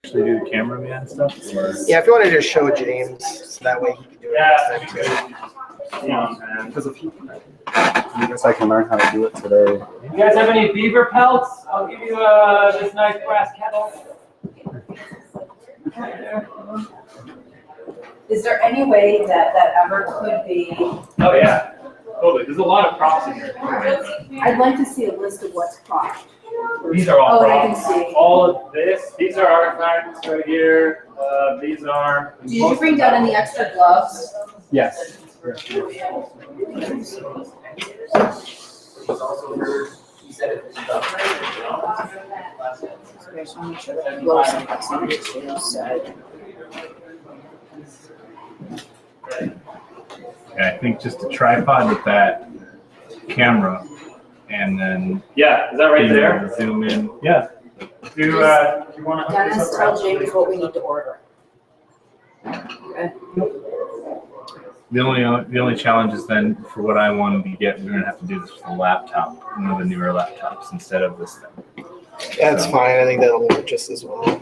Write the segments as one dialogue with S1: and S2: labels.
S1: actually do the cameraman stuff? Or?
S2: Yeah, if you want to just show James, so that way he can do it.
S1: Yeah, because if
S3: I guess I can learn how to do it today.
S4: You guys have any beaver pelts? I'll give you this nice brass kettle.
S5: Is there any way that ever could be?
S4: Oh yeah, totally. There's a lot of props in here.
S5: I'd like to see a list of what's propped.
S4: These are all
S5: Oh,
S4: props.
S5: I can see.
S4: All of this. These are artifacts right here. These are.
S5: Did you bring down any extra gloves?
S3: Yes.
S1: Yeah, I think just a tripod with that camera, and then
S4: Yeah, is that right there?
S1: zoom in. Yeah.
S4: Do you want to?
S5: Dennis, tell James what we need to order. Okay.
S1: The only challenge is then for what I wanted to get, we're gonna have to do this with a laptop, one of the newer laptops instead of this thing.
S2: That's fine. I think that'll work just as well.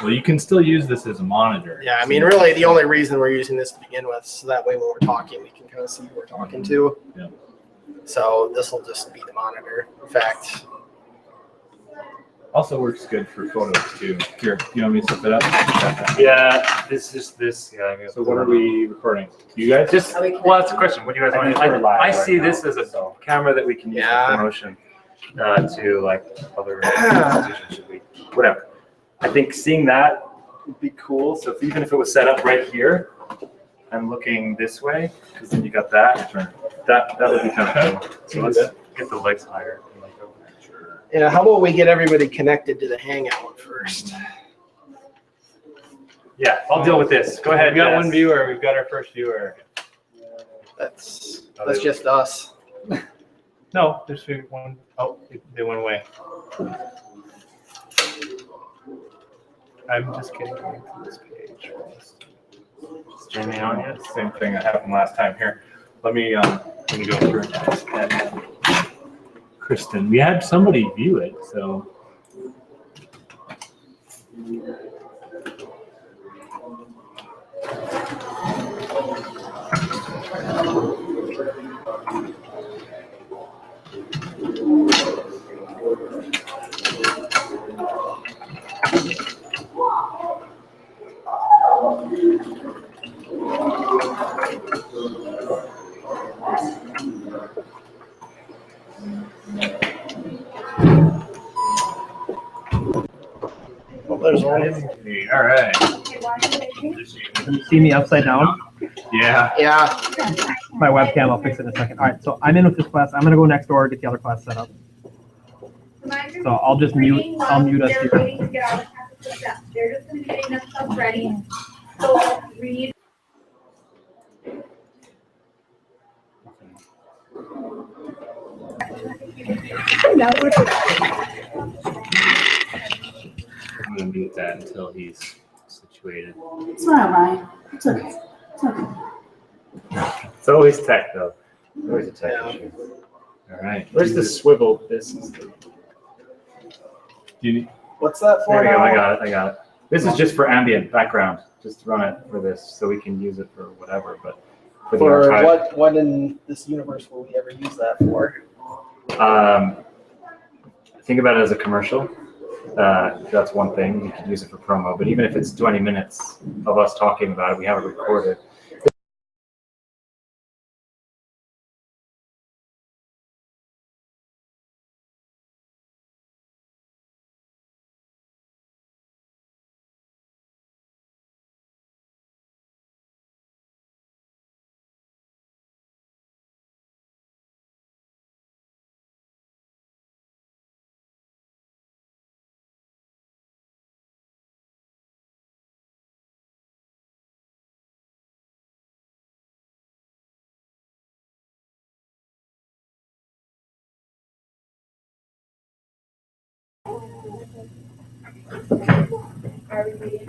S1: Well, you can still use this as a monitor.
S2: Yeah, I mean, really, the only reason we're using this to begin with, so that way when we're talking, we can kind of see who we're talking to.
S1: Yeah.
S2: So this will just be the monitor. In fact,
S1: Also works good for photos too. Here, you want me to set that up?
S4: Yeah, this is this. Yeah.
S1: So what are we recording? You guys?
S4: Just well, that's a question. What do you guys want? I see this as a camera that we can use for promotion to like other institutions. Should we? Whatever. I think seeing that would be cool. So even if it was set up right here and looking this way, because then you got that. That would be kind of cool. So let's get the legs higher.
S2: yeah, how about we get everybody connected to the Hangout first?
S4: Yeah, I'll deal with this. Go ahead.
S1: We got
S4: Jess.
S1: one viewer. We've got our first viewer.
S2: That's just us.
S1: No, there's one. Oh, they went away. I'm just getting going to this page.
S4: Is Jamie on yet?
S1: Same thing that happened last time here. Let me go through it. Kristen, we had somebody view it, so.
S2: Well, there's one.
S1: All right.
S6: Can you see me upside down?
S1: Yeah.
S2: Yeah.
S6: My webcam, I'll fix it in a second. All right, so I'm in with this class. I'm gonna go next door, get the other class set up. So I'll just mute, I'll mute us
S7: They're
S6: here.
S7: waiting to get all the classes set up. They're just gonna be getting themselves ready. So read.
S1: I'm gonna mute that until he's situated.
S5: It's all right. It's okay. It's okay.
S4: It's always tech though. Always a tech
S2: Yeah.
S4: issue.
S1: All right.
S4: Where's the swivel? This is the.
S2: What's that for?
S4: There we go.
S2: now?
S4: I got it. This is just for ambient background. Just run it for this, so we can use it for whatever. But for the
S2: For
S4: archive,
S2: what in this universe will we ever use that for?
S4: think about it as a commercial. That's one thing. You can use it for promo. But even if it's 20 minutes of us talking about it, we have it recorded.
S7: Are we reading?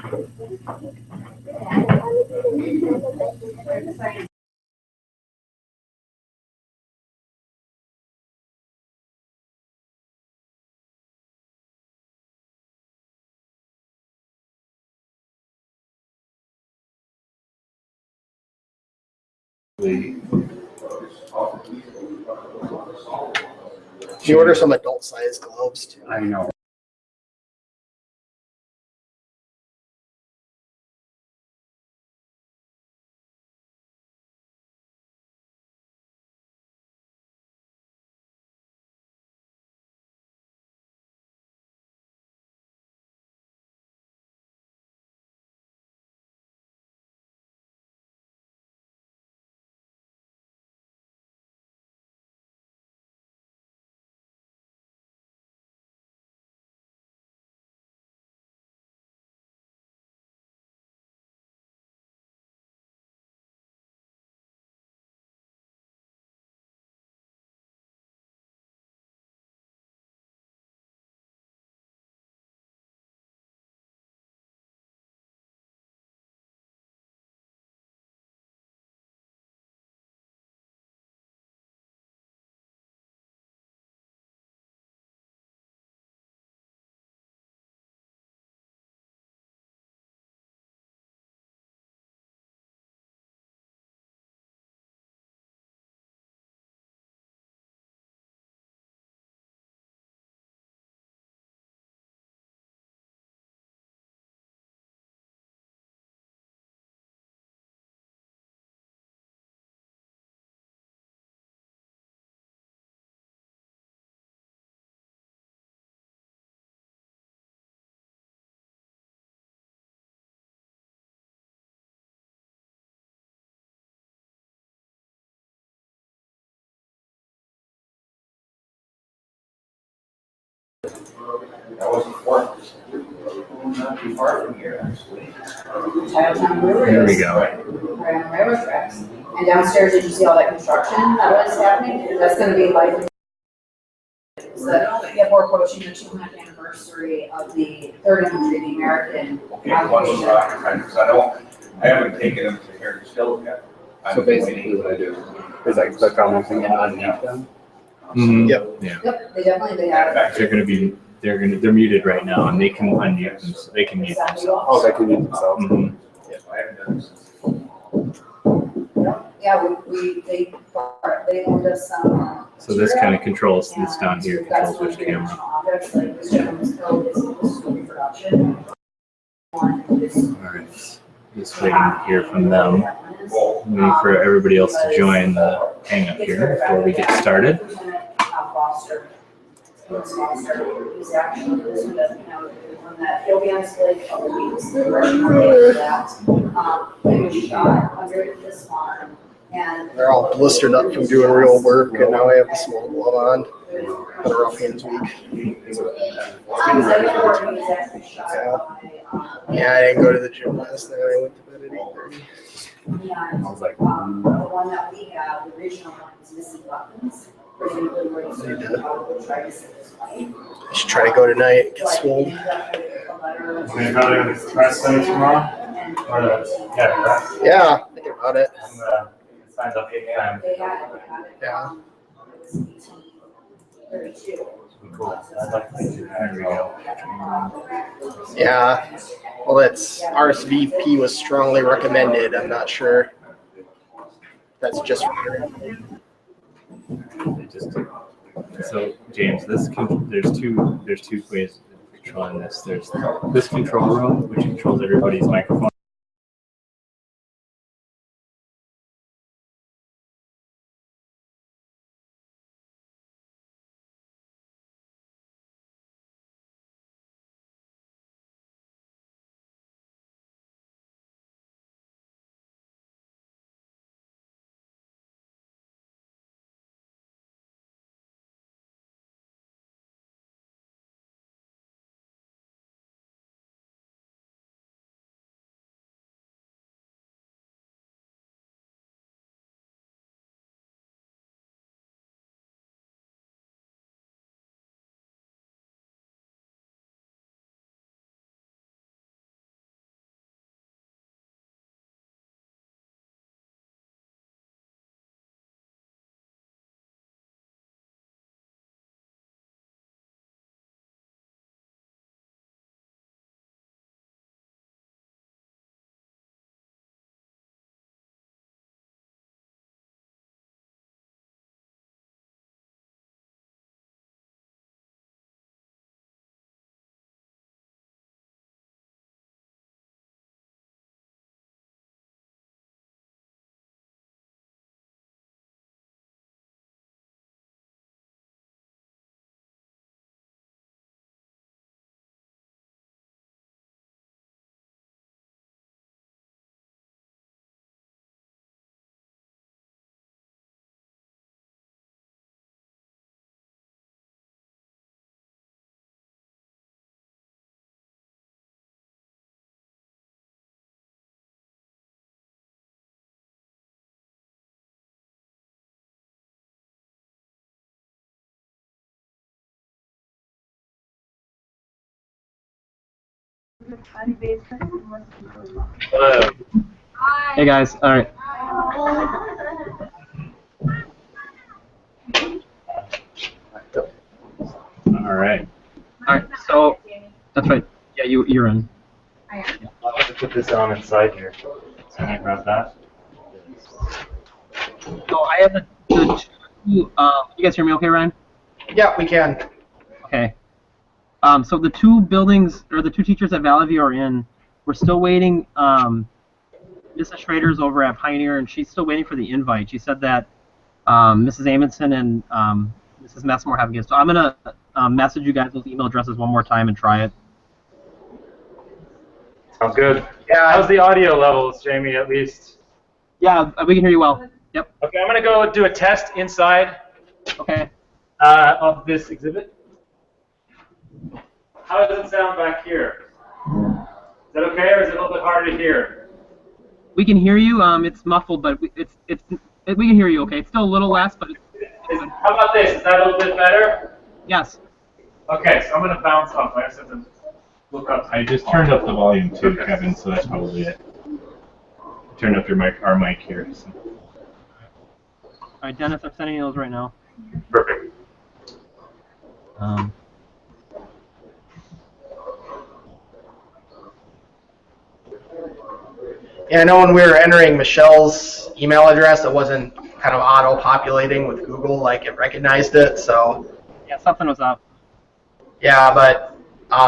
S1: We-
S2: You order some adult size gloves too.
S3: I know.
S5: Chinatown River
S1: Here we
S5: is
S1: go.
S5: right on railroad tracks. And downstairs, did you see all that construction that was happening? That's gonna be like. Yeah, we're approaching the 200th anniversary of the third entry, the American occupation.
S8: I haven't taken them to here still yet.
S3: So basically what I do is I click on one thing and unmute them.
S1: Mhm.
S2: Yep.
S1: Yeah.
S5: Yep, they definitely, they have.
S1: They're muted right now, and they can unmute them, so they can mute themselves.
S3: Oh, they can mute themselves.
S1: Mhm.
S8: I haven't done this since.
S5: Yeah, they loaned us some.
S1: So this kind of controls this down here, controls which camera.
S5: Objects, like this gentleman's code is for reproduction. One is.
S1: All right, just waiting to hear from them. Waiting for everybody else to join the hang up here before we get started.
S5: Foster. He's actually, this one doesn't know, one that, he'll be on display for a couple weeks. He was shot under this farm and.
S2: They're all blistered up from doing real work, and now I have a small glove on. Got a rough hands week. Yeah, I didn't go to the gym last night. I went to bed at 8:30.
S3: I was like,
S5: The one that we have, the original one, is missing buttons. Presumably where he's
S2: They did.
S5: probably trying to save his life.
S2: I should try to go tonight, get swole.
S4: We're gonna go to the press center tomorrow? Or press.
S2: Yeah, thinking about it.
S4: Signs up 8 times.
S5: They had it.
S2: Yeah.
S5: It was 1832.
S4: Cool. I'd like to see that.
S1: There we go.
S2: Yeah. Well, that's RSVP was strongly recommended. I'm not sure. That's just.
S1: They just- So James, there's two ways of controlling this. There's this control room, which controls everybody's microphone.
S6: Hey guys, all right.
S1: All right.
S6: All right, so that's right. Yeah, you're in.
S4: I'll have to put this on inside here. So can I grab that?
S6: So I have the two. You guys hear me okay, Ryan?
S2: Yeah, we can.
S6: Okay. So the two buildings, or the two teachers at Valley View are in. We're still waiting. Mrs. Schrader's over at Pioneer, and she's still waiting for the invite. She said that Mrs. Amundsen and Mrs. Messmore haven't given. So I'm going to message you guys those email addresses one more time and try it.
S4: Sounds good.
S2: Yeah.
S4: How's the audio levels, Jamie, at least?
S6: Yeah, we can hear you well. Yep.
S4: Okay, I'm going to go do a test inside
S6: Okay.
S4: of this exhibit. How does it sound back here? Is that okay, or is it a little bit harder to hear?
S6: We can hear you. It's muffled, but we can hear you. Okay. It's still a little less, but
S4: How about this? Is that a little bit better?
S6: yes.
S4: Okay, so I'm going to bounce up. I just have to look up.
S1: I just turned up the volume too, Kevin, so that's probably it. Turned up our mic here. So.
S6: All right, Dennis, I'm sending you those right now.
S4: Perfect.
S2: Yeah, I know when we were entering Michelle's email address, it wasn't kind of auto-populating with Google, like it recognized it, so.
S6: Yeah, something was up.
S2: Yeah, but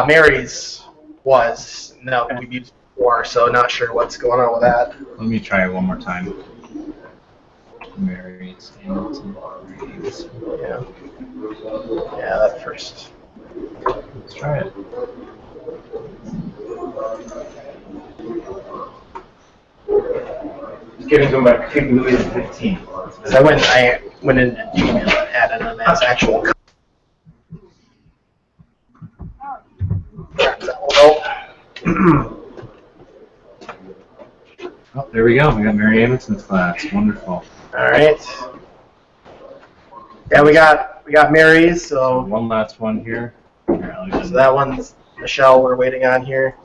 S2: Mary's was. No,
S6: Okay.
S2: we've used it before, so not sure what's going on with that.
S1: Let me try it one more time. Mary's Hamilton.
S2: Yeah. Yeah, that first.
S1: Let's try it.
S4: Getting to about particularly 15.
S2: So I went into Gmail and added them as actual.
S1: Oh, there we go. We got Mary Amundsen's class. Wonderful.
S2: All right. Yeah, we got Mary's,
S1: So
S2: so
S1: one last one here. Here, I'll just-
S2: that one's Michelle. We're waiting on here.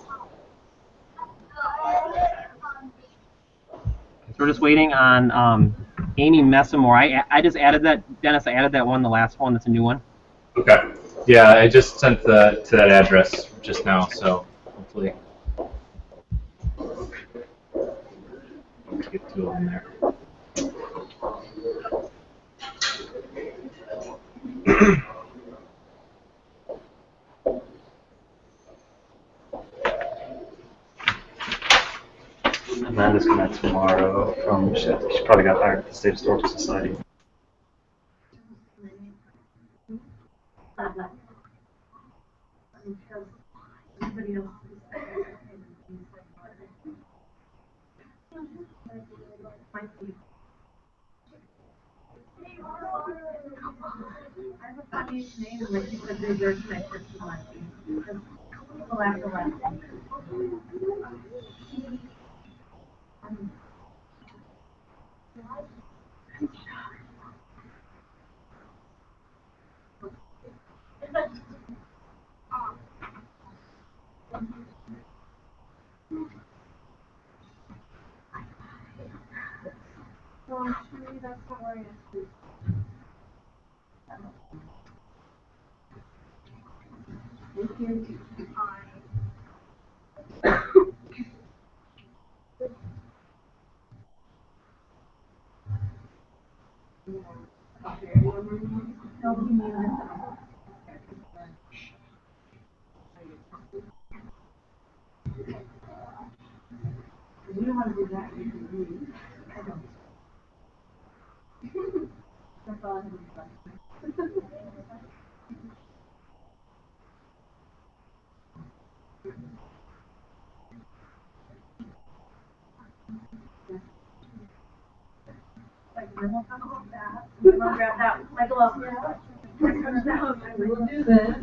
S6: So we're just waiting on Amy Messamore. I just added that, Dennis. I added that one, the last one. That's a new one.
S1: Okay. Yeah, I just sent to that address just now, so hopefully let's get two of them there.
S4: Amanda's coming out tomorrow from, she probably got hired at the State Historical Society.
S7: Grab that, my glove. We'll do this.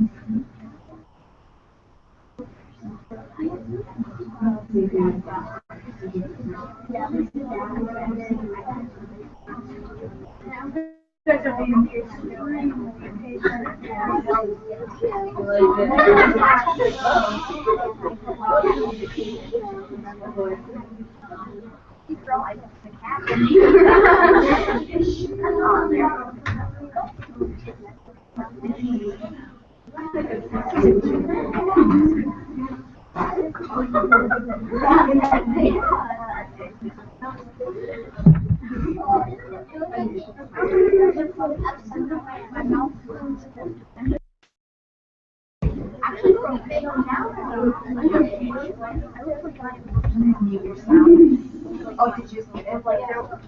S9: I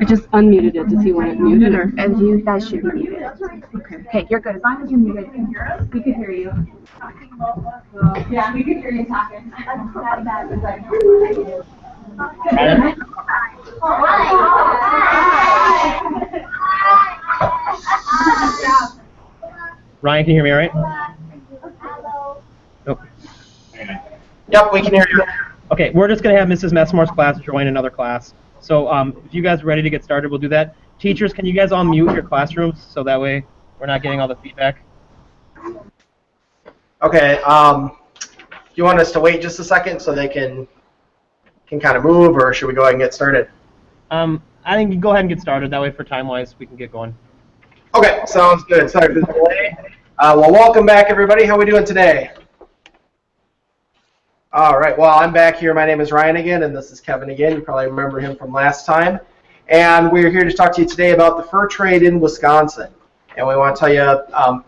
S9: just unmuted it to see when it muted, or and you guys should be muted. Okay, you're good. As long as you're muted, we can hear you. Yeah, we can hear you talking.
S6: Ryan, can you hear me all right? Nope.
S2: Yep, we can hear you.
S6: Okay, we're just going to have Mrs. Messmore's class join another class. So if you guys are ready to get started, we'll do that. Teachers, can you guys all mute your classrooms so that way we're not getting all the feedback?
S2: Okay, do you want us to wait just a second so they can kind of move, or should we go ahead and get started?
S6: I think you can go ahead and get started. That way, for time-wise, we can get going.
S2: Okay, sounds good. Sorry for the delay. Well, welcome back, everybody. How are we doing today? All right, well, I'm back here. My name is Ryan again, and this is Kevin again. You probably remember him from last time. And we're here to talk to you today about the fur trade in Wisconsin. And we want to tell you a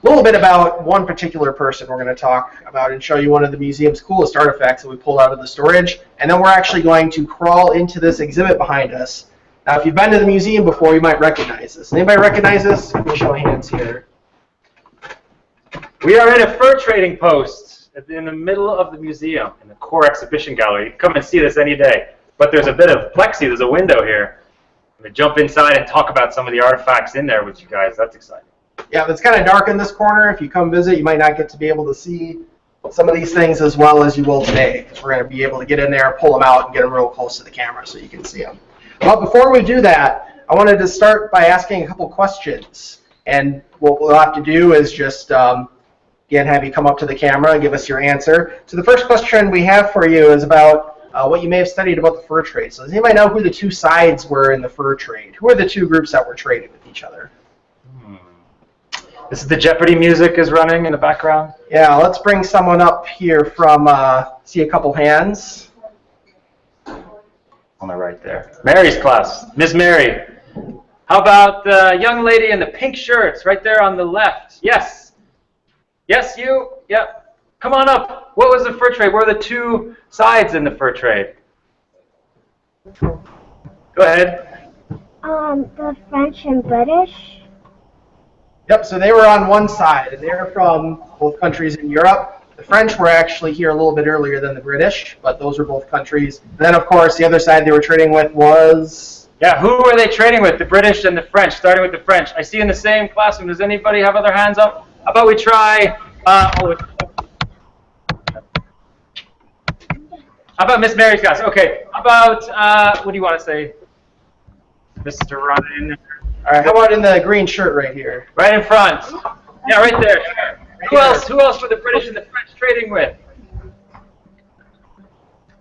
S2: little bit about one particular person we're going to talk about and show you one of the museum's coolest artifacts that we pulled out of the storage. And then we're actually going to crawl into this exhibit behind us. Now, if you've been to the museum before, you might recognize this. Anybody recognize this? Let me show hands here.
S4: We are at a fur trading post in the middle of the museum, in the core exhibition gallery. You can come and see this any day. But there's a bit of plexi, there's a window here. I'm going to jump inside and talk about some of the artifacts in there with you guys. That's exciting.
S2: Yeah, it's kind of dark in this corner. If you come visit, you might not get to be able to see some of these things as well as you will today, because we're going to be able to get in there, pull them out, and get them real close to the camera so you can see them. But before we do that, I wanted to start by asking a couple questions. And what we'll have to do is just again, have you come up to the camera and give us your answer. So the first question we have for you is about what you may have studied about the fur trade. So does anybody know who the two sides were in the fur trade? Who are the two groups that were trading with each other?
S4: This is the Jeopardy music is running in the background.
S2: Yeah, let's bring someone up here from, see a couple hands.
S4: On the right there. Mary's class. Miss Mary. How about the young lady in the pink shirts right there on the left? Yes. Yes, you? Yep. Come on up. What was the fur trade? What are the two sides in the fur trade? Go ahead.
S10: The French and British.
S2: Yep, so they were on one side, and they were from both countries in Europe. The French were actually here a little bit earlier than the British, but those were both countries. And then, of course, the other side they were trading with was...
S4: Yeah, who were they trading with? The British and the French, starting with the French. I see in the same classroom. Does anybody have other hands up? How about we try... how about Miss Mary's class? Okay. How about, what do you want to say? Mr. Ryan.
S2: All right, how about in the green shirt right here?
S4: Right in front. Yeah, right there. Who else? Who else were the British and the French trading with?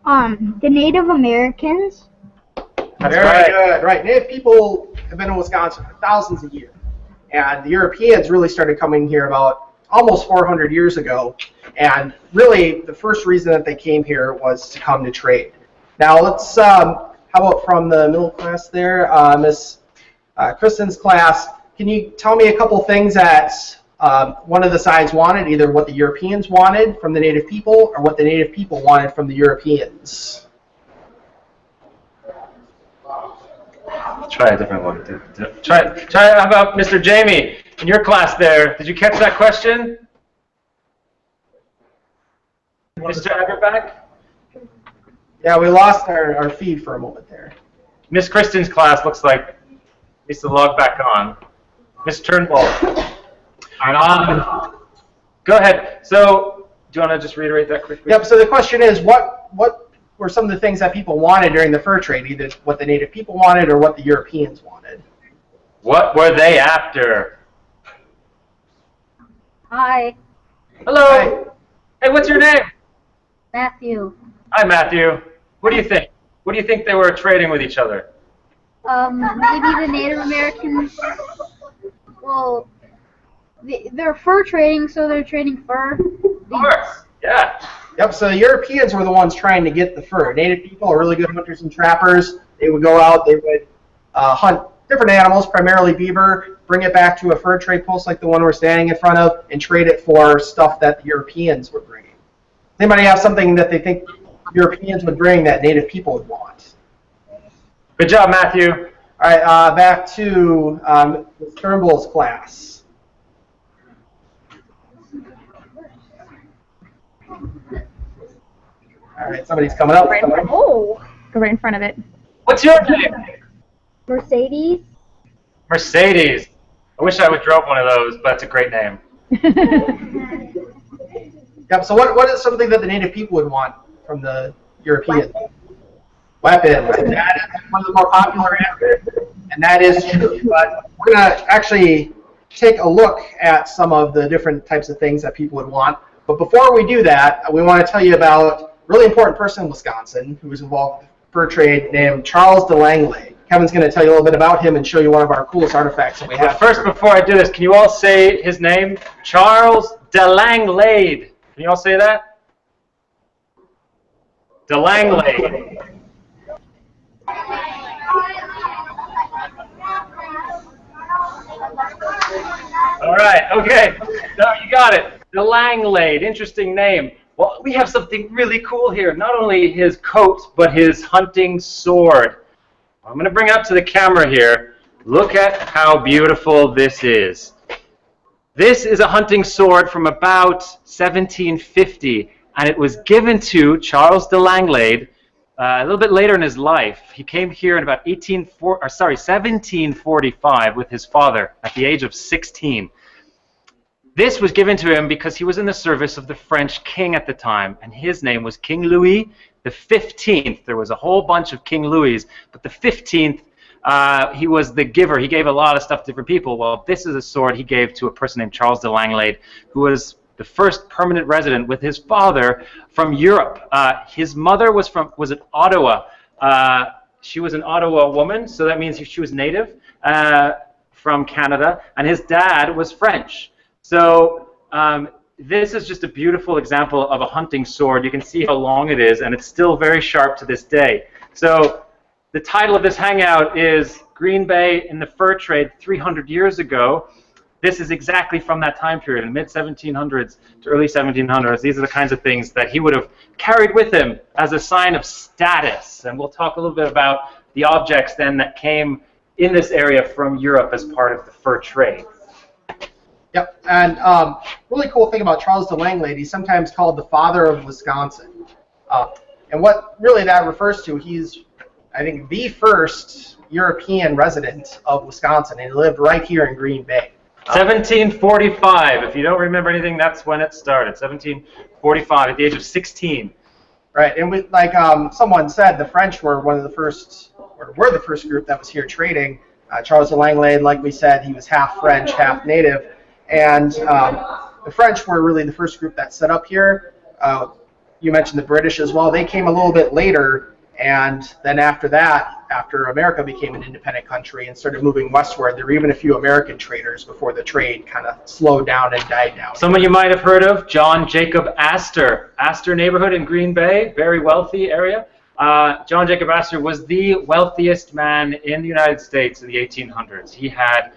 S10: The Native Americans.
S4: That's
S2: Very
S4: right.
S2: good. Right, Native people have been in Wisconsin for thousands of years. And the Europeans really started coming here about almost 400 years ago. And really, the first reason that they came here was to come to trade. Now, let's, how about from the middle class there, Miss Kristen's class, can you tell me a couple things that one of the sides wanted, either what the Europeans wanted from the Native people or what the Native people wanted from the Europeans?
S4: Try a different one. Try. How about Mr. Jamie in your class there? Did you catch that question? Mr. Everback?
S2: Yeah, we lost our feed for a moment there.
S4: Miss Kristen's class looks like needs to log back on. Miss Turnbull. Go ahead. So, do you want to just reiterate that quickly?
S2: Yep. So the question is, what were some of the things that people wanted during the fur trade, either what the Native people wanted or what the Europeans wanted?
S4: What were they after?
S10: Hi.
S4: Hello.
S2: Hi.
S4: Hey, what's your name?
S9: Matthew.
S4: Hi, Matthew. What do you think? What do you think they were trading with each other?
S9: Maybe the Native Americans. Well, they're fur trading, so they're trading fur.
S4: Of course. Yeah.
S2: Yep, so the Europeans were the ones trying to get the fur. Native people are really good hunters and trappers. They would go out, they would hunt different animals, primarily beaver, bring it back to a fur trade post like the one we're standing in front of, and trade it for stuff that the Europeans were bringing. They might have something that they think Europeans would bring that Native people would want.
S4: Good job, Matthew.
S2: All right, back to Ms. Turnbull's class. All right, somebody's coming up.
S9: Oh, go right in front of it.
S4: What's your name?
S10: Mercedes.
S4: Mercedes. I wish I would drove one of those, but it's a great name.
S2: Yep, so what is something that the Native people would want from the Europeans? Weapons. That is one of the more popular answers, and that is true. But we're going to actually take a look at some of the different types of things that people would want. But before we do that, we want to tell you about a really important person in Wisconsin who was involved with fur trade named Charles de Langley. Kevin's going to tell you a little bit about him and show you one of our coolest artifacts that we have.
S4: But first, before I do this, can you all say his name? Charles de Langley. Can you all say that? De Langley. All right, okay. No, you got it. De Langley, interesting name. Well, we have something really cool here. Not only his coat, but his hunting sword. I'm going to bring it up to the camera here. Look at how beautiful this is. This is a hunting sword from about 1750, and it was given to Charles de Langley a little bit later in his life. He came here in about 1745 with his father at the age of 16. This was given to him because he was in the service of the French king at the time, and his name was King Louis the 15th. There was a whole bunch of King Louis, but the 15th, he was the giver. He gave a lot of stuff to different people. Well, this is a sword he gave to a person named Charles de Langley, who was the first permanent resident with his father from Europe. His mother was at Ottawa. She was an Ottawa woman, so that means she was native from Canada, and his dad was French. So this is just a beautiful example of a hunting sword. You can see how long it is, and it's still very sharp to this day. So the title of this hangout is Green Bay in the Fur Trade 300 years ago. This is exactly from that time period, in mid-1700s to early 1700s. These are the kinds of things that he would have carried with him as a sign of status. And we'll talk a little bit about the objects then that came in this area from Europe as part of the fur trade.
S2: Yep, and really cool thing about Charles de Langley, he's sometimes called the father of Wisconsin. And what really that refers to, he's, I think, the first European resident of Wisconsin, and he lived right here in Green Bay.
S4: 1745. If you don't remember anything, that's when it started. 1745, at the age of 16.
S2: Right, and like someone said, the French were one of the first, or were the first group that was here trading. Charles de Langley, like we said, he was half French, half native. And the French were really the first group that set up here. You mentioned the British as well. They came a little bit later, and then after that, after America became an independent country and started moving westward, there were even a few American traders before the trade kind of slowed down and died down.
S4: Some of you might have heard of John Jacob Astor. Astor neighborhood in Green Bay, very wealthy area. John Jacob Astor was the wealthiest man in the United States in the 1800s. He had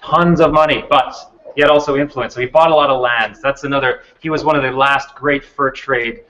S4: tons of money, but he had also influence, so he bought a lot of lands. That's another. He was one of the last great fur trade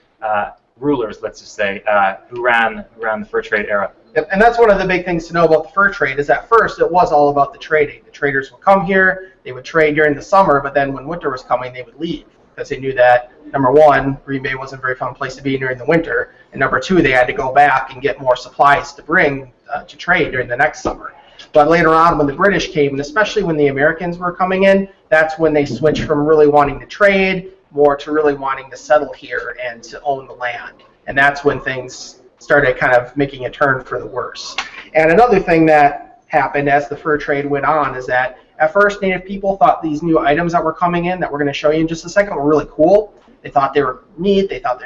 S4: rulers, let's just say, who ran the fur trade era.
S2: Yep, and that's one of the big things to know about the fur trade is at first it was all about the trading. The traders would come here, they would trade during the summer, but then when winter was coming, they would leave because they knew that, number one, Green Bay wasn't a very fun place to be during the winter, and number two, they had to go back and get more supplies to bring to trade during the next summer. But later on, when the British came, and especially when the Americans were coming in, that's when they switched from really wanting to trade more to really wanting to settle here and to own the land. And that's when things started kind of making a turn for the worse. And another thing that happened as the fur trade went on is that at first Native people thought these new items that were coming in, that we're going to show you in just a second, were really cool. They thought they were neat. They thought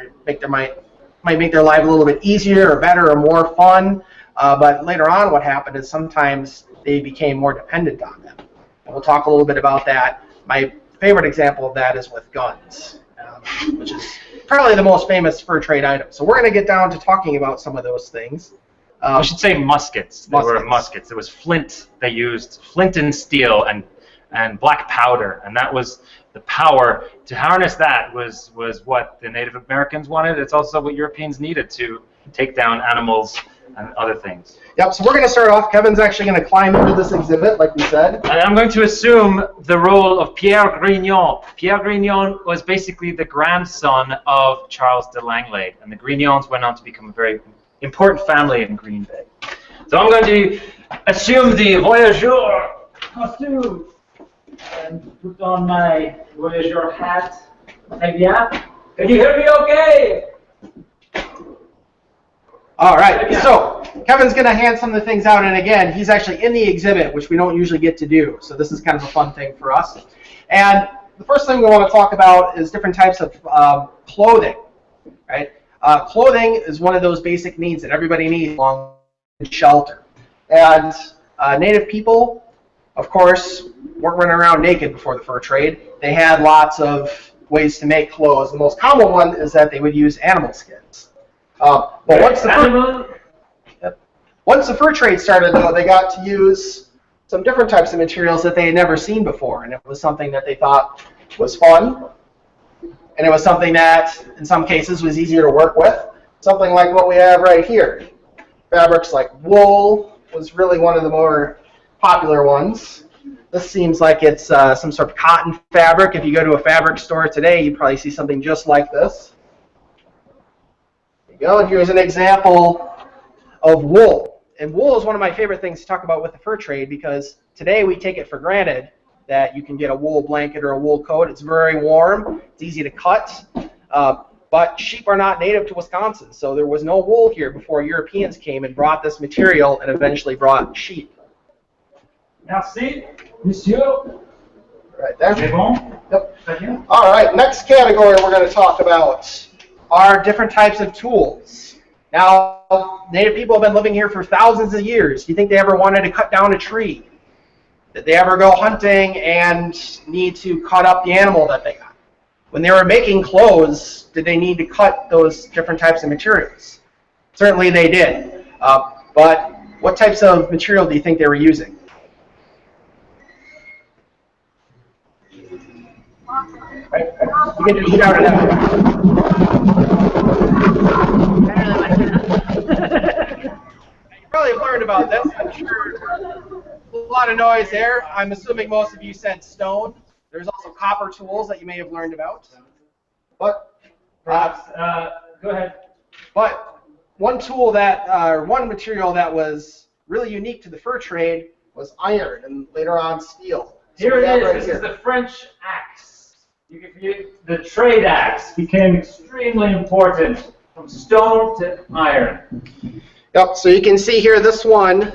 S2: might make their life a little bit easier or better or more fun. But later on, what happened is sometimes they became more dependent on them. And we'll talk a little bit about that. My favorite example of that is with guns, which is probably the most famous fur trade item. So we're going to get down to talking about some of those things.
S4: We should say muskets. They were muskets. It was flint. They used flint and steel and black powder, and that was the power. To harness that was what the Native Americans wanted. It's also what Europeans needed to take down animals and other things.
S2: Yep, so we're going to start off. Kevin's actually going to climb into this exhibit, like we said.
S4: And I'm going to assume the role of Pierre Grignon. Pierre Grignon was basically the grandson of Charles de Langlade, and the Grignons went on to become a very important family in Green Bay. So I'm going to assume the voyageur costume and put on my voyageur hat. Très bien. Can you hear me okay?
S2: All right, so Kevin's going to hand some of the things out, and again, he's actually in the exhibit, which we don't usually get to do, so this is kind of a fun thing for us. And the first thing we want to talk about is different types of clothing, right? Clothing is one of those basic needs that everybody needs along with shelter. And Native people, of course, weren't running around naked before the fur trade. They had lots of ways to make clothes. The most common one is that they would use animal skins. But once the fur trade started, though, they got to use some different types of materials that they had never seen before, and it was something that they thought was fun, and it was something that, in some cases, was easier to work with. Something like what we have right here. Fabrics like wool was really one of the more popular ones. This seems like it's some sort of cotton fabric. If you go to a fabric store today, you probably see something just like this. And here's an example of wool. And wool is one of my favorite things to talk about with the fur trade, because today we take it for granted that you can get a wool blanket or a wool coat. It's very warm. It's easy to cut. But sheep are not native to Wisconsin, so there was no wool here before Europeans came and brought this material and eventually brought sheep.
S4: Merci, monsieur.
S2: Right there.
S4: C'est bon?
S2: Yep. All right, next category we're going to talk about are different types of tools. Now, Native people have been living here for thousands of years. Do you think they ever wanted to cut down a tree? Did they ever go hunting and need to cut up the animal that they got? When they were making clothes, did they need to cut those different types of materials? Certainly they did. But what types of material do you think they were using? Right. You can just shout it out. You probably have learned about this. I'm sure a lot of noise there. I'm assuming most of you said stone. There's also copper tools that you may have learned about. But
S4: perhaps, go ahead.
S2: But one tool that, one material that was really unique to the fur trade was iron, and later on steel. So
S4: here it is. Right, this is the French axe. The trade axe became extremely important from stone to iron.
S2: Yep, so you can see here this one,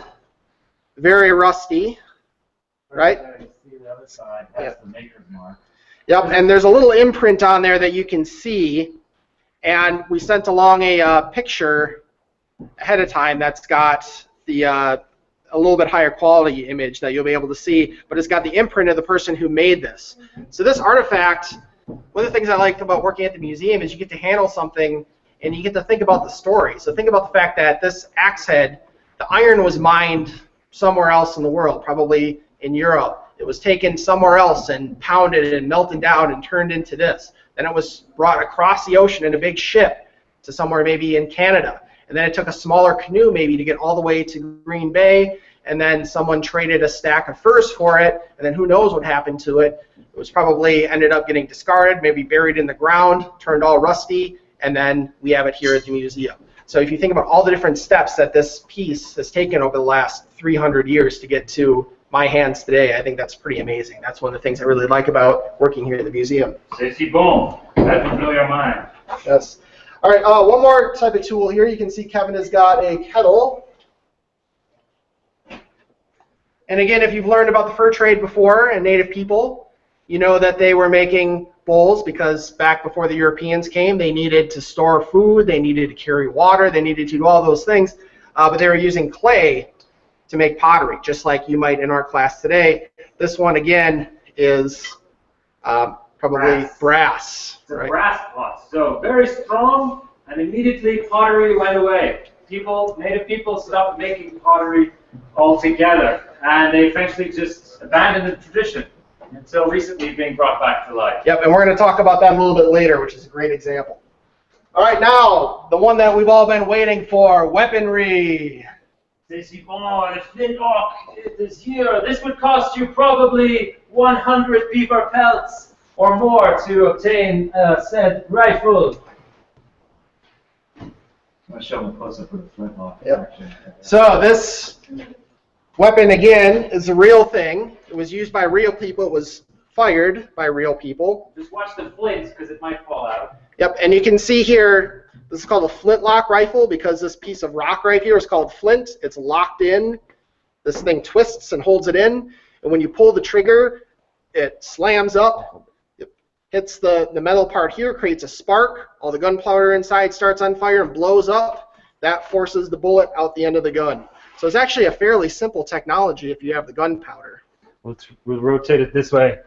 S2: very rusty, right?
S4: See the other side, that's the maker's mark.
S2: Yep, and there's a little imprint on there that you can see, and we sent along a picture ahead of time that's got the a little bit higher quality image that you'll be able to see, but it's got the imprint of the person who made this. So this artifact, one of the things I like about working at the museum is you get to handle something and you get to think about the story. So think about the fact that this axe head, the iron was mined somewhere else in the world, probably in Europe. It was taken somewhere else and pounded and melted down and turned into this. Then it was brought across the ocean in a big ship to somewhere maybe in Canada. And then it took a smaller canoe maybe to get all the way to Green Bay, and then someone traded a stack of furs for it, and then who knows what happened to it. It was probably ended up getting discarded, maybe buried in the ground, turned all rusty, and then we have it here at the museum. So if you think about all the different steps that this piece has taken over the last 300 years to get to my hands today, I think that's pretty amazing. That's one of the things I really like about working here at the museum.
S4: C'est si bon. That will blow your mind.
S2: Yes. All right, one more type of tool here. You can see Kevin has got a kettle. And again, if you've learned about the fur trade before and Native people, you know that they were making bowls because back before the Europeans came, they needed to store food, they needed to carry water, they needed to do all those things, but they were using clay to make pottery, just like you might in our class today. This one, again, is probably brass.
S4: It's a brass pot, so very strong, and immediately pottery went away. Native people stopped making pottery altogether, and they eventually just abandoned the tradition until recently being brought back to life.
S2: Yep, and we're going to talk about that a little bit later, which is a great example. All right, now, the one that we've all been waiting for, weaponry.
S4: This flintlock is here. This would cost you probably 100 beaver pelts or more to obtain said rifle.
S1: I'll show them close up with a flintlock.
S2: Yep. So this weapon, again, is a real thing. It was used by real people. It was fired by real people.
S4: Just watch the flints because it might fall out.
S2: Yep, and you can see here, this is called a flintlock rifle because this piece of rock right here is called flint. It's locked in. This thing twists and holds it in. And when you pull the trigger, it slams up. Hits the metal part here, creates a spark. All the gunpowder inside starts on fire and blows up. That forces the bullet out the end of the gun. So it's actually a fairly simple technology if you have the gunpowder.
S4: We'll rotate it this way,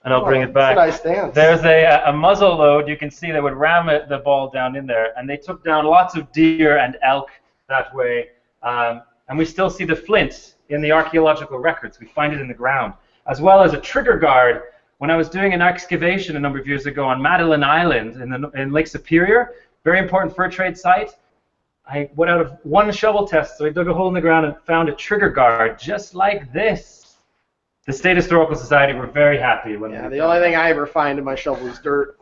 S4: and I'll bring it back.
S2: That's a nice stance.
S4: There's a muzzle load you can see that would ram the ball down in there, and they took down lots of deer and elk that way. And we still see the flint in the archaeological records. We find it in the ground, as well as a trigger guard. When I was doing an excavation a number of years ago on Madeline Island in Lake Superior, very important fur trade site, I went out of one shovel test, so I dug a hole in the ground and found a trigger guard just like this. The State Historical Society were very happy when
S2: the only thing I ever find in my shovel is dirt.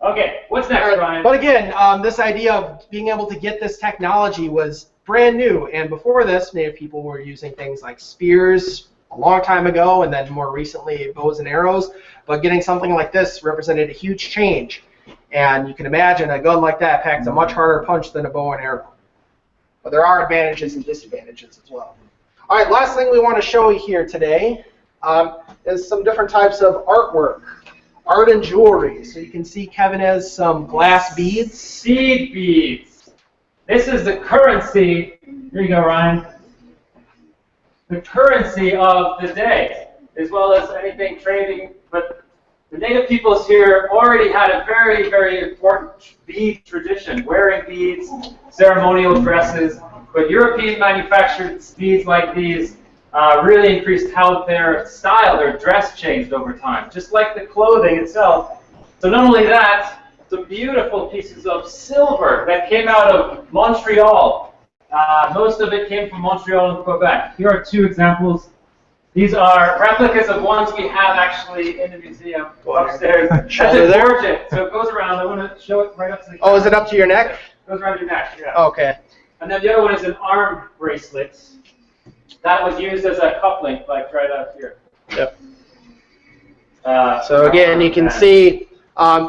S4: Okay, what's next, Brian?
S2: But again, this idea of being able to get this technology was brand new, and before this, Native people were using things like spears, a long time ago, and then more recently bows and arrows. But getting something like this represented a huge change. And you can imagine a gun like that packs a much harder punch than a bow and arrow. But there are advantages and disadvantages as well. All right, last thing we want to show you here today is some different types of artwork. Art and jewelry. So you can see Kevin has some glass beads.
S4: Seed beads. This is the currency. Here you go, Ryan. The currency of the day, as well as anything trading. But the Native peoples here already had a very, very important bead tradition, wearing beads, ceremonial dresses. But European manufactured beads like these really increased how their style, their dress changed over time, just like the clothing itself. So not only that, some beautiful pieces of silver that came out of Montreal. Most of it came from Montreal and Quebec. Here are two examples. These are replicas of ones we have actually in the museum upstairs. That's a gorget. So it goes around. I want to show it right up to the camera.
S2: Oh, is it up to your neck?
S4: It goes around your neck, yeah.
S2: Okay.
S4: And then the other one is an arm bracelet. That was used as a cufflink, like right out here.
S2: Yep. So again, you can see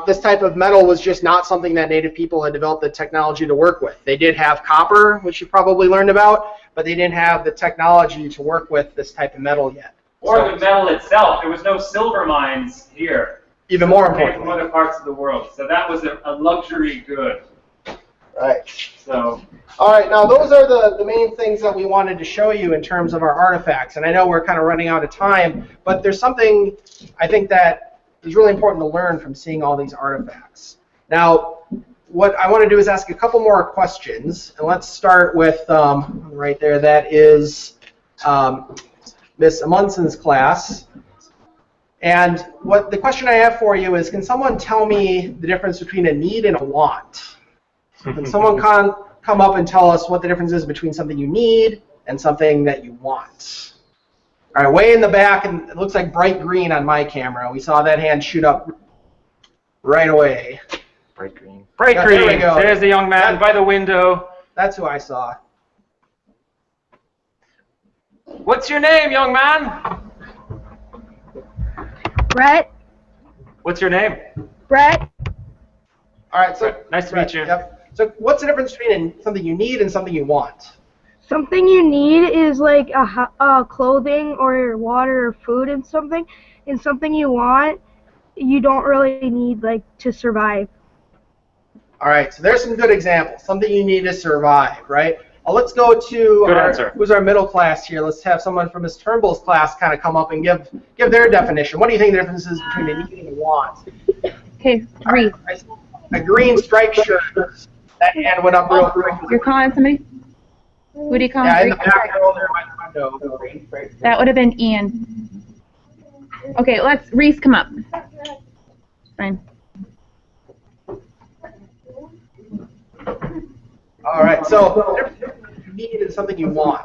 S2: this type of metal was just not something that Native people had developed the technology to work with. They did have copper, which you probably learned about, but they didn't have the technology to work with this type of metal yet.
S4: Or the metal itself. There was no silver mines here.
S2: Even more
S4: Came
S2: important.
S4: from other parts of the world. So that was a luxury good.
S2: Right.
S4: So.
S2: All right, now those are the main things that we wanted to show you in terms of our artifacts. And I know we're kind of running out of time, but there's something I think that is really important to learn from seeing all these artifacts. Now, what I want to do is ask a couple more questions. And let's start with right there. That is Miss Amundson's class. And what the question I have for you is, can someone tell me the difference between a need and a want? Can someone come up and tell us what the difference is between something you need and something that you want? All right, way in the back, and it looks like bright green on my camera. We saw that hand shoot up right away.
S4: Bright green. Bright
S2: Yeah,
S4: green.
S2: there we go.
S4: There's the young man by the window.
S2: That's who I saw.
S4: What's your name, young man?
S10: Brett.
S4: What's your name?
S10: Brett.
S2: All right, so
S4: Nice to meet you.
S2: Yep. So what's the difference between something you need and something you want?
S10: Something you need is like a clothing or water or food and something you want you don't really need like to survive.
S2: All right, so there's some good examples. Something you need to survive, right? Let's go to who's our middle class here. Let's have someone from Ms. Turnbull's class kind of come up and give their definition. What do you think the difference is between a need and a want?
S9: Okay, read.
S2: A green striped shirt. That hand went up real quick.
S9: You're calling somebody? Who do you call?
S2: Yeah, in the back row there by the window.
S9: That would have been Ian. Okay, let's Reese come up. Fine.
S2: All right, so you need is something you want.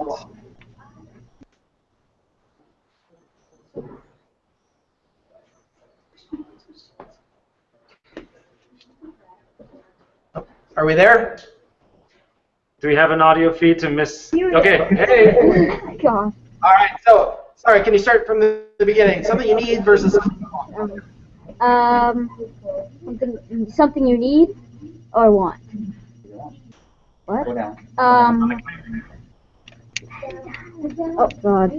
S2: Are we there?
S4: Do we have an audio feed to miss? Okay, hey.
S10: God.
S2: All right, so sorry, can you start from the beginning? Something you need versus something you want.
S11: Something you need or want. What? Oh God.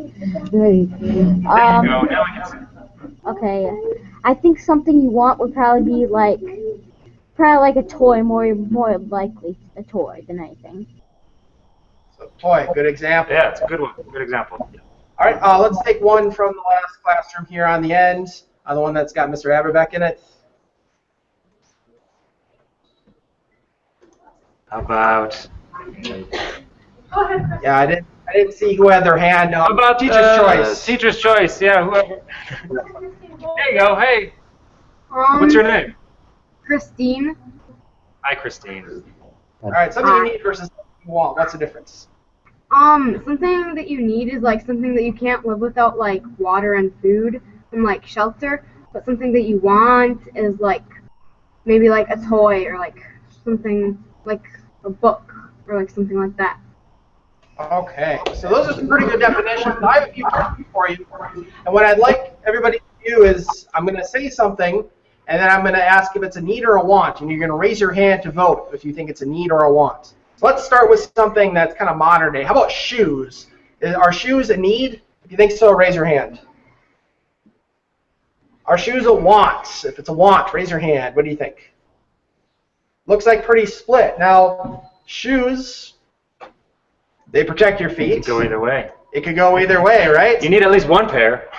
S11: Okay. I think something you want would probably be like a toy, more likely a toy than anything.
S2: So, toy, good example.
S4: Yeah, it's a good one. Good example.
S2: All right, let's take one from the last classroom here on the end, the one that's got Mr. Aberbeck in it.
S4: How about?
S2: Yeah, I didn't see who had their hand up.
S4: How about
S2: teacher's choice?
S4: Teacher's choice, yeah, whoever. There you go, hey. What's your name?
S10: Christine.
S4: Hi, Christine.
S2: All right, something you need versus something you want. What's the difference?
S10: Something that you need is like something that you can't live without, like water and food and like shelter. But something that you want is like maybe like a toy or like something like a book or like something like that.
S2: Okay, so those are some pretty good definitions. I have a few questions for you. And what I'd like everybody to do is I'm going to say something, and then I'm going to ask if it's a need or a want. And you're going to raise your hand to vote if you think it's a need or a want. So let's start with something that's kind of modern day. How about shoes? Are shoes a need? If you think so, raise your hand. Are shoes a want? If it's a want, raise your hand. What do you think? Looks like pretty split. Now, shoes, they protect your feet.
S4: It could go either way.
S2: It could go either way, right?
S4: You need at least one pair.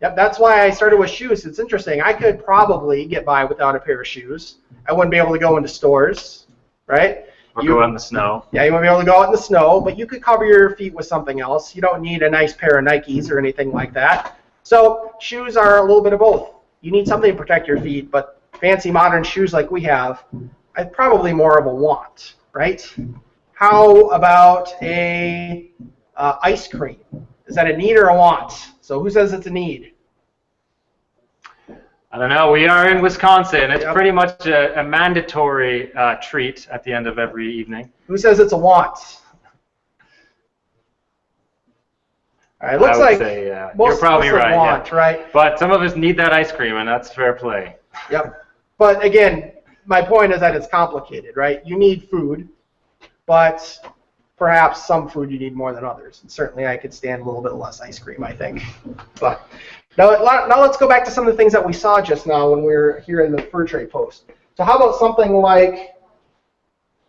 S2: Yep, that's why I started with shoes. It's interesting. I could probably get by without a pair of shoes. I wouldn't be able to go into stores, right?
S4: Or go out in the snow.
S2: Yeah, you wouldn't be able to go out in the snow, but you could cover your feet with something else. You don't need a nice pair of Nikes or anything like that. So shoes are a little bit of both. You need something to protect your feet, but fancy modern shoes like we have, probably more of a want, right? How about a ice cream? Is that a need or a want? So who says it's a need?
S4: I don't know. We are in Wisconsin. It's pretty much a mandatory treat at the end of every evening.
S2: Who says it's a want? All right, looks like
S4: say,
S2: most
S4: you're probably
S2: of us
S4: right.
S2: Want, right?
S4: But some of us need that ice cream, and that's fair play.
S2: Yep. But again, my point is that it's complicated, right? You need food, but perhaps some food you need more than others. And certainly I could stand a little bit less ice cream, I think. But now let's go back to some of the things that we saw just now when we were here in the fur trade post. So how about something like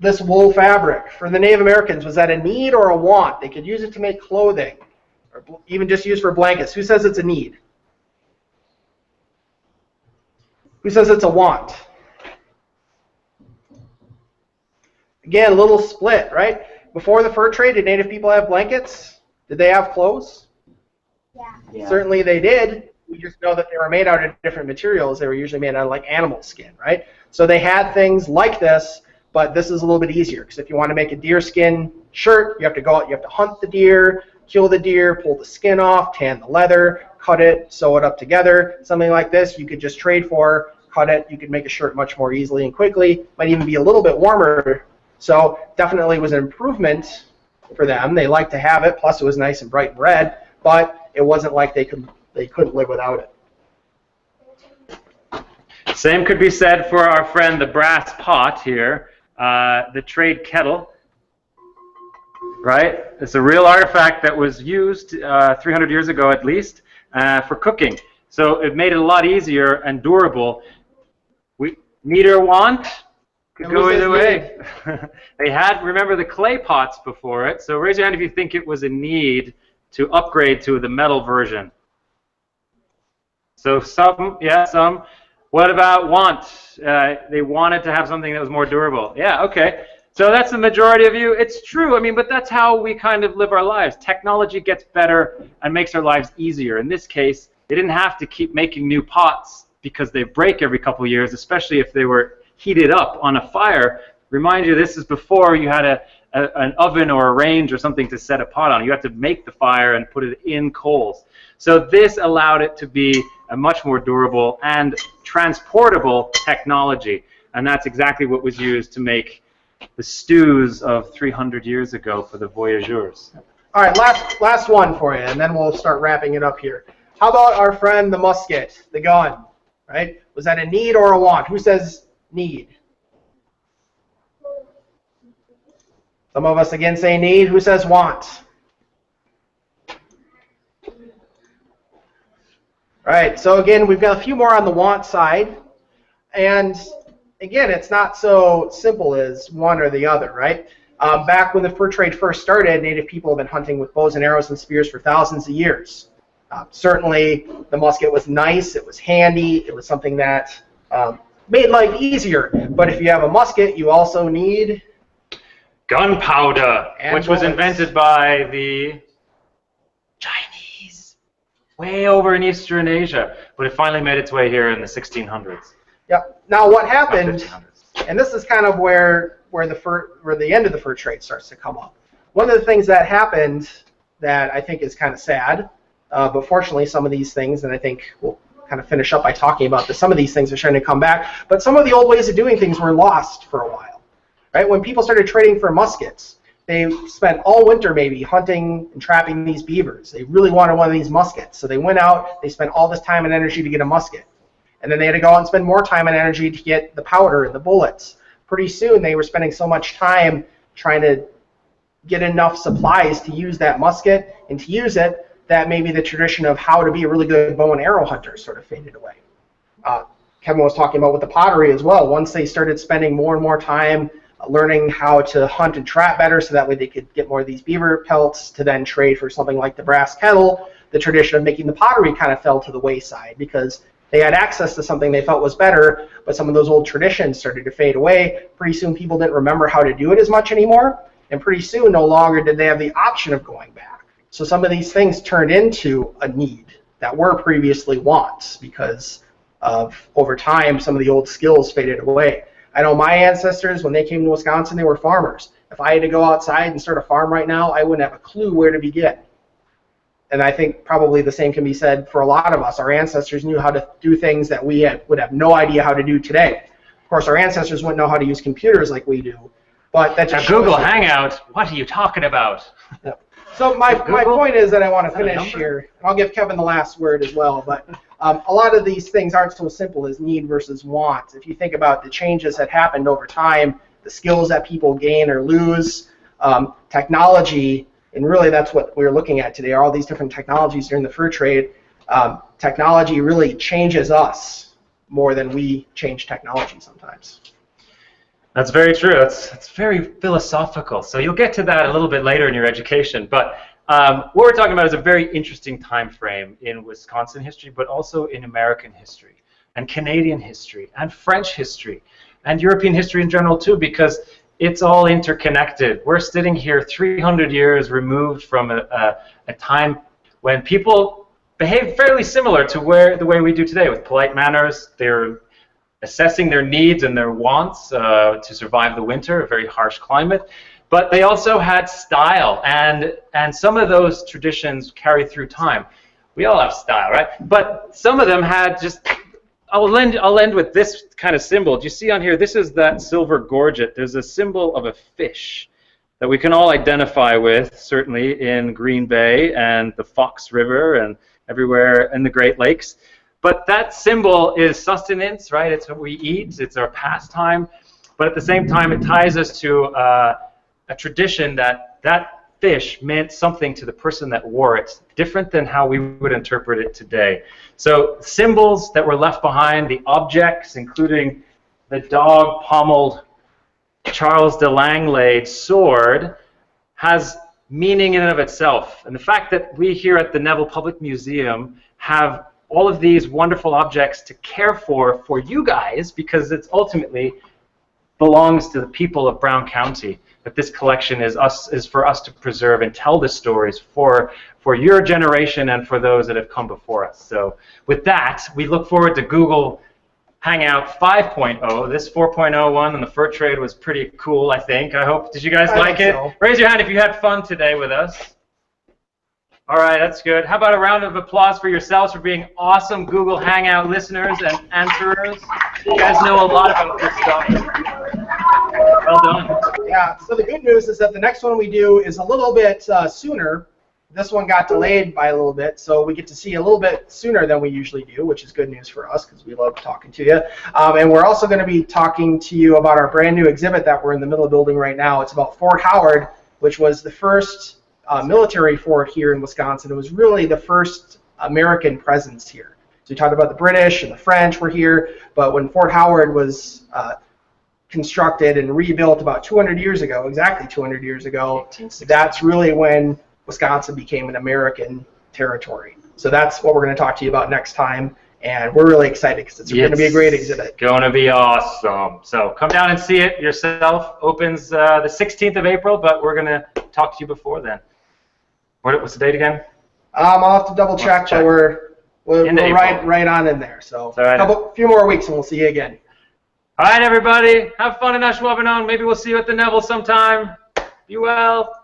S2: this wool fabric? For the Native Americans, was that a need or a want? They could use it to make clothing, or even just use for blankets. Who says it's a need? Who says it's a want? Again, a little split, right? Before the fur trade, did Native people have blankets? Did they have clothes? Yeah. Certainly they did. We just know that they were made out of different materials. They were usually made out of like animal skin, right? So they had things like this, but this is a little bit easier because if you want to make a deer skin shirt, you have to go out, you have to hunt the deer, kill the deer, pull the skin off, tan the leather, cut it, sew it up together. Something like this you could just trade for, cut it, you could make a shirt much more easily and quickly. Might even be a little bit warmer. So definitely was an improvement for them. They liked to have it, plus it was nice and bright and red, but it wasn't like they couldn't live without it.
S4: Same could be said for our friend the brass pot here, the trade kettle, right? It's a real artifact that was used 300 years ago at least for cooking. So it made it a lot easier and durable. Need or want? Could go either way. They had, remember, the clay pots before it. So raise your hand if you think it was a need to upgrade to the metal version. So some, yeah, some. What about want? They wanted to have something that was more durable. Yeah, okay. So that's the majority of you. It's true, I mean, but that's how we kind of live our lives. Technology gets better and makes our lives easier. In this case, they didn't have to keep making new pots because they break every couple of years, especially if they were heated up on a fire. Remind you, this is before you had an oven or a range or something to set a pot on. You had to make the fire and put it in coals. So this allowed it to be a much more durable and transportable technology. And that's exactly what was used to make the stews of 300 years ago for the voyageurs.
S2: All right, last one for you, and then we'll start wrapping it up here. How about our friend the musket, the gun, right? Was that a need or a want? Who says need? Some of us again say need. Who says want? Right, so again, we've got a few more on the want side. And again, it's not so simple as one or the other, right? Back when the fur trade first started, Native people have been hunting with bows and arrows and spears for thousands of years. Certainly, the musket was nice, it was handy, it was something that made life easier. But if you have a musket, you also need
S4: gunpowder, which was invented by the Chinese way over in Eastern Asia, but it finally made its way here in the 1600s.
S2: Yep. Now what happened, and this is kind of where the end of the fur trade starts to come up. One of the things that happened that I think is kind of sad, but fortunately some of these things, and I think we'll kind of finish up by talking about this, some of these things are starting to come back, but some of the old ways of doing things were lost for a while. Right? When people started trading for muskets, they spent all winter maybe hunting and trapping these beavers. They really wanted one of these muskets, so they went out, they spent all this time and energy to get a musket. And then they had to go out and spend more time and energy to get the powder and the bullets. Pretty soon they were spending so much time trying to get enough supplies to use that musket and to use it that maybe the tradition of how to be a really good bow and arrow hunter sort of faded away. Kevin was talking about with the pottery as well. Once they started spending more and more time learning how to hunt and trap better so that way they could get more of these beaver pelts to then trade for something like the brass kettle, the tradition of making the pottery kind of fell to the wayside because they had access to something they felt was better, but some of those old traditions started to fade away. Pretty soon people didn't remember how to do it as much anymore, and pretty soon no longer did they have the option of going back. So some of these things turned into a need that were previously wants because of, over time, some of the old skills faded away. I know my ancestors, when they came to Wisconsin, they were farmers. If I had to go outside and start a farm right now, I wouldn't have a clue where to begin. And I think probably the same can be said for a lot of us. Our ancestors knew how to do things that we would have no idea how to do today. Of course, our ancestors wouldn't know how to use computers like we do. But that just
S4: Google Hangout, what are you talking about?
S2: Yeah. So my point is that I want to finish here. I'll give Kevin the last word as well. But a lot of these things aren't so simple as need versus want. If you think about the changes that happened over time, the skills that people gain or lose, technology, and really that's what we're looking at today, are all these different technologies during the fur trade. Technology really changes us more than we change technology sometimes.
S4: That's very true. It's very philosophical. So you'll get to that a little bit later in your education. But what we're talking about is a very interesting time frame in Wisconsin history, but also in American history, and Canadian history, and French history, and European history in general too, because it's all interconnected. We're sitting here 300 years removed from a time when people behaved fairly similar to the way we do today, with polite manners. They're assessing their needs and their wants to survive the winter, a very harsh climate. But they also had style, and some of those traditions carry through time. We all have style, right? But some of them had just, I'll end with this kind of symbol. Do you see on here, this is that silver gorget. There's a symbol of a fish that we can all identify with, certainly in Green Bay and the Fox River and everywhere in the Great Lakes. But that symbol is sustenance, right? It's what we eat, it's our pastime. But at the same time, it ties us to a tradition that fish meant something to the person that wore it, different than how we would interpret it today. So symbols that were left behind, the objects, including the dog-pommeled Charles de Langlade sword, has meaning in and of itself. And the fact that we here at the Neville Public Museum have all of these wonderful objects to care for you guys, because it's ultimately belongs to the people of Brown County, that this collection is for us to preserve and tell the stories for your generation and for those that have come before us. So with that, we look forward to Google Hangout 5.0. This 4.0 one on the fur trade was pretty cool, I think. I hope. Did you guys like it? So. Raise your hand if you had fun today with us. All right, that's good. How about a round of applause for yourselves for being awesome Google Hangout listeners and answerers? You guys know a lot about this stuff. Well done.
S2: Yeah, so the good news is that the next one we do is a little bit sooner. This one got delayed by a little bit, so we get to see a little bit sooner than we usually do, which is good news for us because we love talking to you. And we're also going to be talking to you about our brand new exhibit that we're in the middle of building right now. It's about Fort Howard, which was the first military fort here in Wisconsin. It was really the first American presence here. So we talked about the British and the French were here, but when Fort Howard was constructed and rebuilt about 200 years ago, exactly 200 years ago, that's really when Wisconsin became an American territory. So that's what we're going to talk to you about next time, and we're really excited because it's going to be a great exhibit.
S4: It's going to be awesome. So come down and see it yourself. Opens the 16th of April, but we're going to talk to you before then. What's the date again?
S2: I'll have to double check, but we're right on in there. So a few more weeks and we'll see you again.
S4: All right, everybody. Have fun in Ashwaubenon. Maybe we'll see you at the Neville sometime. Be well.